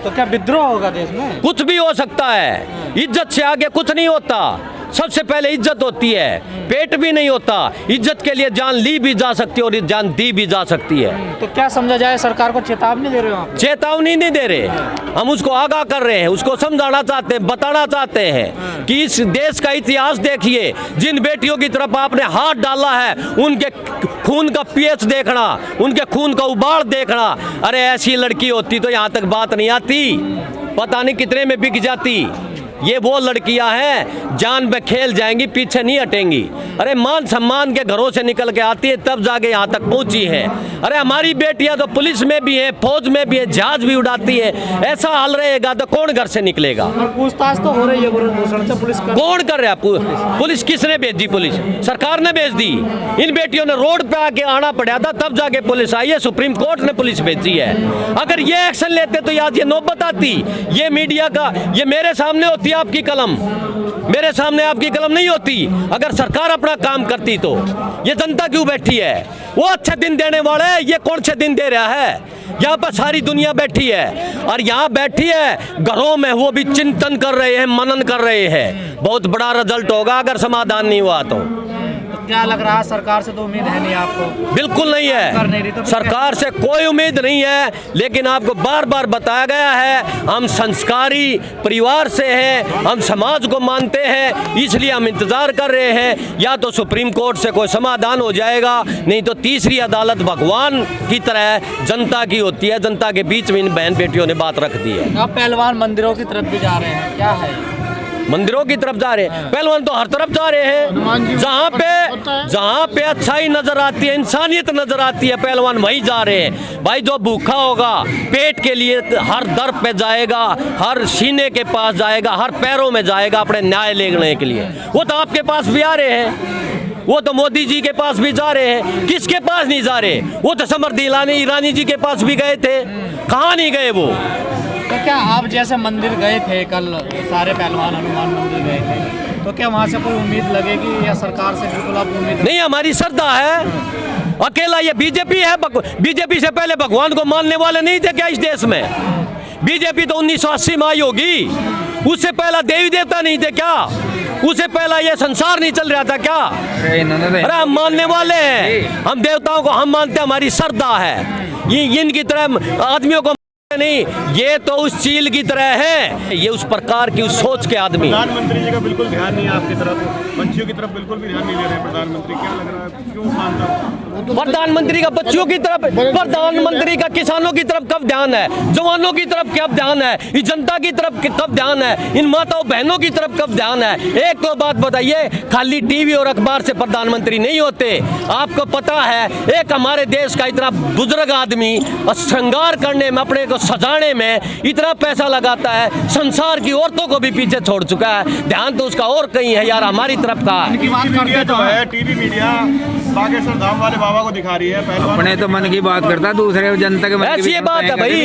तो क्या विद्रोह होगा देश में? कुछ भी हो सकता है, इज्जत से आगे कुछ नहीं होता। सबसे पहले इज्जत होती है, पेट भी नहीं होता। इज्जत के लिए जान ली भी जा सकती है और जान दी भी जा सकती है। तो क्या समझा जाए, सरकार को चेतावनी दे रहे हो आप? चेतावनी नहीं दे रहे, हम उसको आगाह कर रहे हैं, उसको समझाना चाहते हैं, बताना चाहते हैं कि इस देश का इतिहास देखिए, जिन बेटियों की तरफ आपने हाथ डाला है उनके खून का पीएच देखना, उनके खून का उबाल देखना। अरे ऐसी लड़की होती तो यहाँ तक बात नहीं आती, पता नहीं कितने में बिक जाती। ये वो लड़कियां हैं जान पे खेल जाएंगी, पीछे नहीं हटेंगी। अरे मान सम्मान के घरों से निकल के आती है तब जाके यहाँ तक पहुंची है। अरे हमारी बेटियां तो पुलिस में भी है, फौज में भी है, जहाज भी उड़ाती है। ऐसा हाल रहेगा तो कौन घर से निकलेगा? और पूछताछ तो हो रही है भूषण से, पुलिस कौन कर रहा है? पुलिस किसने भेजी? पुलिस सरकार ने भेज दी। इन बेटियों ने रोड पे आके आना पड़ा था तब जाके पुलिस आई है, सुप्रीम कोर्ट ने पुलिस भेजी है। अगर ये एक्शन लेते तो आज ये नौबत आती। ये मीडिया का, ये मेरे सामने होती आपकी कलम, मेरे सामने आपकी कलम नहीं होती। अगर सरकार अपना काम करती तो ये जनता क्यों बैठी है? वो अच्छे दिन देने वाले, ये कौन से दिन दे रहा है? यहाँ पर सारी दुनिया बैठी है और यहाँ बैठी है घरों में, वो भी चिंतन कर रहे हैं, मनन कर रहे हैं। बहुत बड़ा रिजल्ट होगा अगर समाधान नहीं हुआ तो। क्या लग रहा है, सरकार से तो उम्मीद है नहीं आपको? बिल्कुल नहीं है, तो सरकार से कोई उम्मीद नहीं है। लेकिन आपको बार बार बताया गया है, हम संस्कारी परिवार से हैं, हम समाज को मानते हैं, इसलिए हम इंतजार कर रहे हैं या तो सुप्रीम कोर्ट से कोई समाधान हो जाएगा, नहीं तो तीसरी अदालत भगवान की तरह जनता की होती है। जनता के बीच में इन बहन बेटियों ने बात रख दी है। अब पहलवान मंदिरों की तरफ भी जा रहे हैं, क्या है? मंदिरों की तरफ जा रहे हैं, पहलवान तो हर तरफ जा रहे हैं। जहाँ पे अच्छाई नजर आती है, इंसानियत नजर आती है, पहलवान वहीं जा रहे हैं। भाई जो भूखा होगा पेट के लिए हर दर पे जाएगा, हर सीने के पास जाएगा, हर पैरों में जाएगा अपने न्याय लेने के लिए। वो तो आपके पास भी आ रहे हैं, वो तो मोदी जी के पास भी जा रहे हैं। किसके पास नहीं जा रहे? वो तो समृद्धि ईरानी जी के पास भी गए थे, कहाँ नहीं गए वो? तो क्या आप जैसे मंदिर गए थे कल, सारे पहलवान हनुमान मंदिर गए थे, तो क्या वहाँ से कोई उम्मीद लगेगी या सरकार से बिल्कुल आप उम्मीद नहीं? हमारी श्रद्धा है। अकेला ये बीजेपी है, बीजेपी से पहले भगवान को मानने वाले नहीं थे क्या इस देश में? बीजेपी तो 1980 में आई होगी, उससे पहला देवी देवता नहीं थे क्या? उससे पहला ये संसार नहीं चल रहा था क्या? अरे हम मानने वाले हैं, हम देवताओं को हम मानते हैं, हमारी श्रद्धा है। ये इनकी तरह आदमियों को नहीं, ये तो उस चील की तरह है, ये उस प्रकार की उस सोच के आदमी। प्रधानमंत्री जी का बिल्कुल ध्यान नहीं है आपकी तरफ, बच्चियों की तरफ बिल्कुल भी ध्यान नहीं दे रहे प्रधानमंत्री। क्या लग रहा है, क्यों मानता? प्रधानमंत्री का बच्चियों की तरफ, प्रधानमंत्री का किसानों की तरफ कब ध्यान है? जवानों की तरफ कब ध्यान है? इस जनता की तरफ कब ध्यान है? इन माताओं बहनों की तरफ कब ध्यान है? एक तो बात बताइए, खाली टीवी और अखबार से प्रधानमंत्री नहीं होते। आपको पता है एक हमारे देश का इतना बुजुर्ग आदमी श्रृंगार करने में, अपने को सजाने में इतना पैसा लगाता है, संसार की औरतों को भी पीछे छोड़ चुका है। ध्यान तो उसका और कहीं है यार, हमारी तरफ का। टीवी मीडिया बागेश्वर धाम वाले बाबा को दिखा रही है, अपने तो मन की बात करता, दूसरे जनता के मन की ऐसी बात है भाई।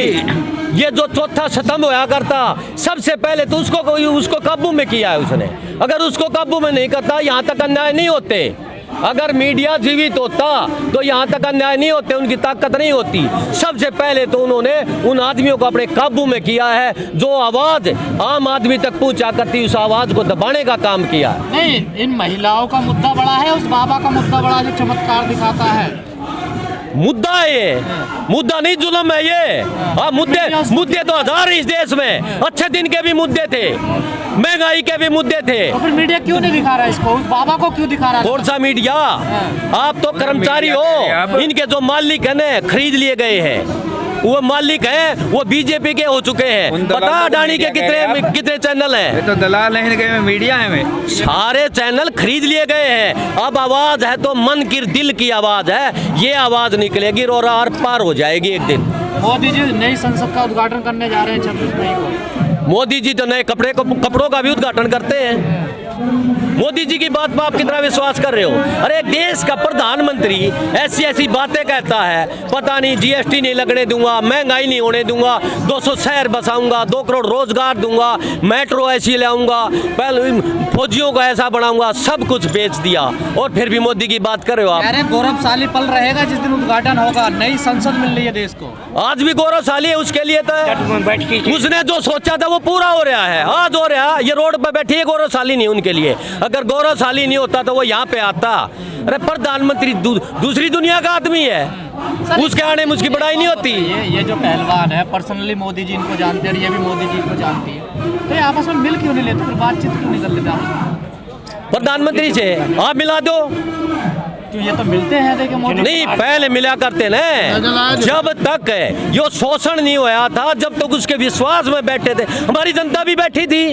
ये जो चौथा सितंबर होया करता, सबसे पहले तो उसको काबू में किया है उसने। अगर उसको काबू में नहीं करता यहाँ तक अन्याय नहीं होते। अगर मीडिया जीवित होता तो यहाँ तक अन्याय नहीं होते, उनकी ताकत नहीं होती। सबसे पहले तो उन्होंने उन आदमियों को अपने काबू में किया है, जो आवाज आम आदमी तक पहुँचा करती, उस आवाज को दबाने का काम किया। नहीं, इन महिलाओं का मुद्दा बड़ा है, उस बाबा का मुद्दा बड़ा जो चमत्कार दिखाता है? मुद्दा है ये, मुद्दा नहीं जुल्म है ये। मुद्दे तो हजार इस देश में, अच्छे दिन के भी मुद्दे थे, महंगाई के भी मुद्दे थे। तो फिर मीडिया क्यों नहीं दिखा रहा है इसको, उस बाबा को क्यों दिखा रहा है? कौन सा मीडिया? आप तो कर्मचारी हो, इनके जो मालिक है ना खरीद लिए गए हैं, वो मालिक हैं, वो बीजेपी के हो चुके हैं। पता अडानी के कितने चैनल हैं? तो दलाल है इनके, मीडिया है, सारे चैनल खरीद लिए गए हैं। अब आवाज है तो मन की, दिल की आवाज है, ये आवाज निकलेगी और आर पार हो जाएगी एक दिन। मोदी जी नई संसद का उद्घाटन करने जा रहे हैं 26 मई को। मोदी जी तो नए कपड़ों का भी उद्घाटन करते हैं। मोदी जी की बात पर आप कितना विश्वास कर रहे हो? अरे देश का प्रधानमंत्री ऐसी ऐसी बातें कहता है, पता नहीं जीएसटी नहीं लगने दूंगा, महंगाई नहीं होने दूंगा, 200 शहर बसाऊंगा, 2 करोड़ रोजगार दूंगा, मेट्रो ऐसी लाऊंगा, पहले फौजियों को ऐसा बनाऊंगा, सब कुछ बेच दिया और फिर भी मोदी की बात कर रहे हो आप। अरे गौरवशाली पल रहेगा जिस दिन उद्घाटन होगा, नई संसद मिल रही है देश को। आज भी गौरवशाली है उसके लिए, तो उसने जो सोचा था वो पूरा हो रहा है, आज हो रहा है। ये रोड पर बैठी है, गौरवशाली नहीं उनके लिए। अगर गौरवशाली नहीं होता तो वो यहाँ पे आता। अरे प्रधानमंत्री दूसरी दुनिया का आदमी है, उसके आने में उसकी बड़ाई नहीं होती। ये जो पहलवान है पर्सनली मोदी जी इनको जानते हैं, ये भी मोदी जी को जानती है, तो ये आपस में मिल क्यों नहीं लेते, फिर बातचीत क्यों नहीं कर लेते आपस में? प्रधानमंत्री से आप मिला दो। क्यों, ये तो मिलते हैं देखिए मोदी। नहीं, पहले मिला करते ना, जब तक यो शोषण नहीं हुआ था, जब तक उसके विश्वास में बैठे थे। हमारी जनता भी बैठी थी।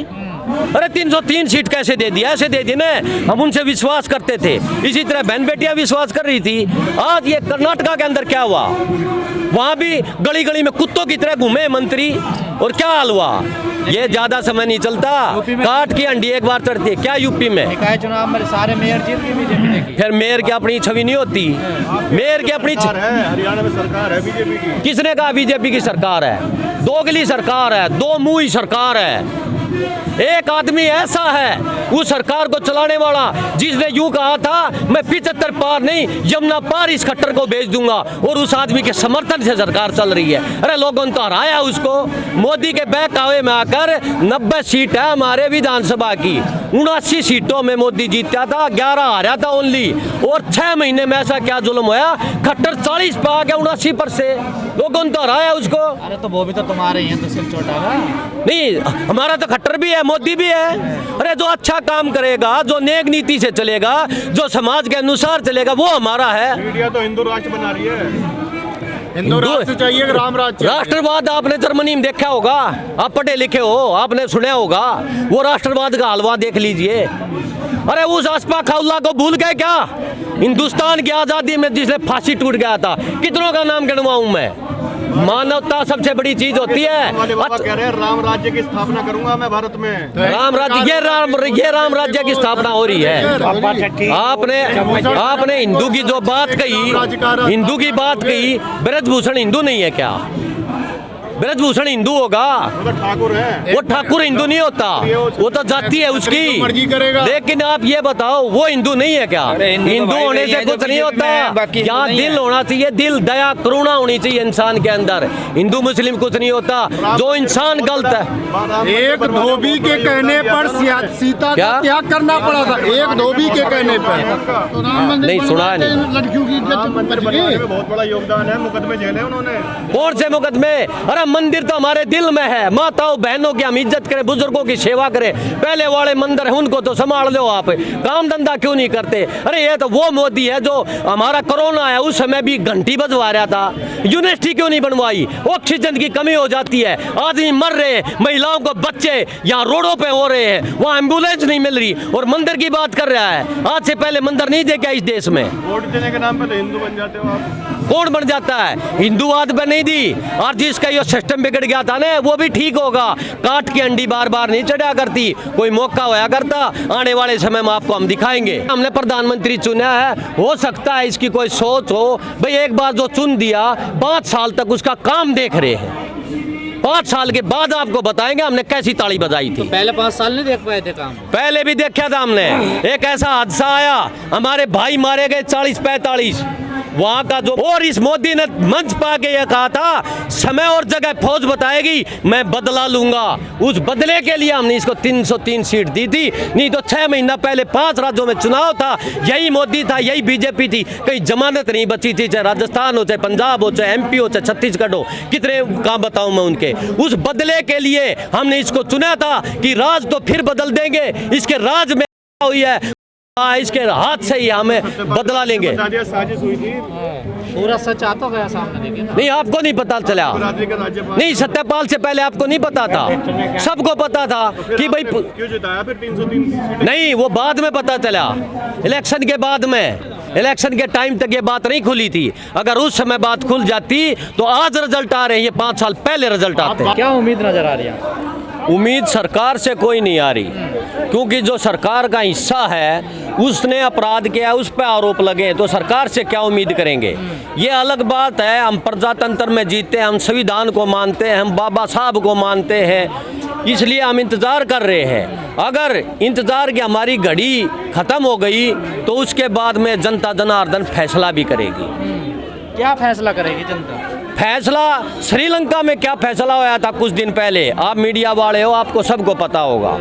अरे 303 सीट कैसे दे दी? ऐसे दे दी ना, हम उनसे विश्वास करते थे। इसी तरह बहन बेटियां विश्वास कर रही थी। आज ये कर्नाटका के अंदर क्या हुआ, वहां भी गली गली में कुत्तों की तरह घूमे मंत्री, और क्या हाल हुआ? ये ज्यादा समय नहीं चलता, काट की अंडी एक बार चढ़ती है। क्या यूपी में निकाय चुनाव में सारे मेयर जीत के बीजेपी की, फिर मेयर की अपनी छवि नहीं होती। मेयर की अपनी है, हरियाणा में सरकार है बीजेपी की। किसने कहा बीजेपी की सरकार है? दोगली सरकार है, दो मुंही सरकार है। एक आदमी ऐसा है उस सरकार को चलाने वाला, जिसने यूं कहा था मैं 75 पार नहीं यमुना पार इस खट्टर को भेज दूंगा, और उस आदमी के समर्थन से सरकार चल रही है। अरे लोगों ने तो हराया उसको। मोदी के बहकावे में आकर 90 सीट है हमारे विधानसभा की, 79 सीटों में मोदी जीता था, 11 हारा था ओनली। और 6 महीने में ऐसा क्या जुल्म होया, खट्टर 40 पे आ गया 79 पर से, लोगों ने तो हराया उसको। अरे तो वो भी तो तुम्हारे ही हैं, तो सिर छोटा है नहीं, हमारा तो खट्टर भी है, मोदी भी है। अरे जो अच्छा काम करेगा, जो नेक नीति से चलेगा, जो समाज के अनुसार चलेगा, वो हमारा है। मीडिया तो हिंदू राष्ट्र बना रही है, हिंदू राष्ट्र चाहिए कि राम राज्य? राष्ट्रवाद आपने जर्मनी में देखा होगा, आप पढ़े लिखे हो, आपने सुना होगा, वो राष्ट्रवाद का हलवा देख लीजिए। अरे उस अशफाक उल्लाह को भूल गए क्या? हिंदुस्तान की आजादी में जिसने फांसी टूट गया था, कितनों का नाम गिनवाऊं मैं? मानवता सबसे बड़ी चीज होती है। बाबा कह रहे हैं राम राज्य की स्थापना करूंगा मैं भारत में। राम राज्य, ये राम राज्य की स्थापना हो रही है। आपने हिंदू की जो बात कही, हिंदू की बात कही, ब्रजभूषण हिंदू नहीं है क्या? ब्रजभूषण हिंदू होगा, ठाकुर है, वो ठाकुर हिंदू नहीं होता, वो तो जाति है उसकी, मर्जी करेगा। लेकिन आप ये बताओ वो हिंदू नहीं है क्या? हिंदू होने से कुछ नहीं होता, यहाँ दिल होना चाहिए, दिल, दया, करुणा होनी चाहिए इंसान के अंदर। हिंदू मुस्लिम कुछ नहीं होता, जो इंसान गलत है। एक धोबी के कहने पर सीता का त्याग करना पड़ा था, एक धोबी के कहने पर। नहीं सुना नहीं, लड़कियों की बहुत बड़ा योगदान है, मुकदमे झेले उन्होंने। कौन से मुकदमे? अरे मंदिर तो हमारे दिल में है, माताओं बहनों की हम इज्जत करें, बुजुर्गों की सेवा करें। पहले वाले मंदिर है उनको तो संभाल लो आप, काम धंधा क्यों नहीं करते? अरे ये तो वो मोदी है जो हमारा कोरोना है उस समय भी घंटी बजवा रहा था। यूनिवर्सिटी क्यों नहीं बनवाई? ऑक्सीजन की कमी हो जाती है, आदमी मर रहे हैं, महिलाओं को बच्चे यहाँ रोडों पे हो रहे हैं, वहाँ एम्बुलेंस नहीं मिल रही, और मंदिर की बात कर रहा है। आज से पहले मंदिर नहीं देखा इस देश में। वोट देने के नाम पे तो हिंदू बन जाते हो आप। कौन बन जाता है? हिंदूवाद पे नहीं दी, और जिसका ये सिस्टम बिगड़ गया था ना, वो भी ठीक होगा। काट की अंडी बार बार नहीं चढ़ा करती, कोई मौका होया करता, आने वाले समय में आपको हम दिखाएंगे। हमने प्रधानमंत्री चुना है, हो सकता है इसकी कोई सोच हो, भाई एक बार जो चुन दिया 5 साल तक उसका काम देख रहे हैं, 5 साल के बाद आपको बताएंगे हमने कैसी ताली बजाई थी। पहले 5 साल नहीं देख पाए थे काम? पहले भी देखा था हमने। एक ऐसा हादसा आया, हमारे भाई मारे गए 40-45 वहां का जो, और इस मोदी ने मंच पा के यह कहा था समय और जगह फौज बताएगी, मैं बदला लूंगा। उस बदले के लिए हमने इसको 303 सीट दी थी। नहीं तो 6 महीना पहले 5 राज्यों में चुनाव था, यही मोदी था, यही बीजेपी थी, कहीं जमानत नहीं बची थी, चाहे राजस्थान हो, चाहे पंजाब हो, चाहे एमपी हो, चाहे छत्तीसगढ़ हो, कितने काम बताऊं मैं उनके। उस बदले के लिए हमने इसको चुना था कि राज तो फिर बदल देंगे, इसके राज में हुई है, इसके हाथ से ही हमें बदला लेंगे। साजिश हुई थी, पूरा सच आता गया सामने, देखिए ना। नहीं, आपको नहीं पता चला? नहीं, सत्यपाल से पहले आपको नहीं पता था? सबको पता था कि भाई क्यों जिताया फिर 303 सीटें? नहीं, वो बाद में पता चला, इलेक्शन के बाद में। इलेक्शन के टाइम तक ये बात नहीं खुली थी। अगर उस समय बात खुल जाती तो आज रिजल्ट आ रहे हैं, ये 5 साल पहले रिजल्ट आते हैं। क्या उम्मीद नजर आ रही है? उम्मीद सरकार से कोई नहीं आ रही, क्योंकि जो सरकार का हिस्सा है उसने अपराध किया, उस पर आरोप लगे, तो सरकार से क्या उम्मीद करेंगे। ये अलग बात है, हम प्रजातंत्र में जीते हैं, हम संविधान को मानते हैं, हम बाबा साहब को मानते हैं, इसलिए हम इंतज़ार कर रहे हैं। अगर इंतज़ार की हमारी घड़ी ख़त्म हो गई तो उसके बाद में जनता जनार्दन फैसला भी करेगी। क्या फैसला करेगी जनता? फैसला श्रीलंका में क्या फैसला हुआ था कुछ दिन पहले, आप मीडिया वाले हो, आपको सबको पता होगा।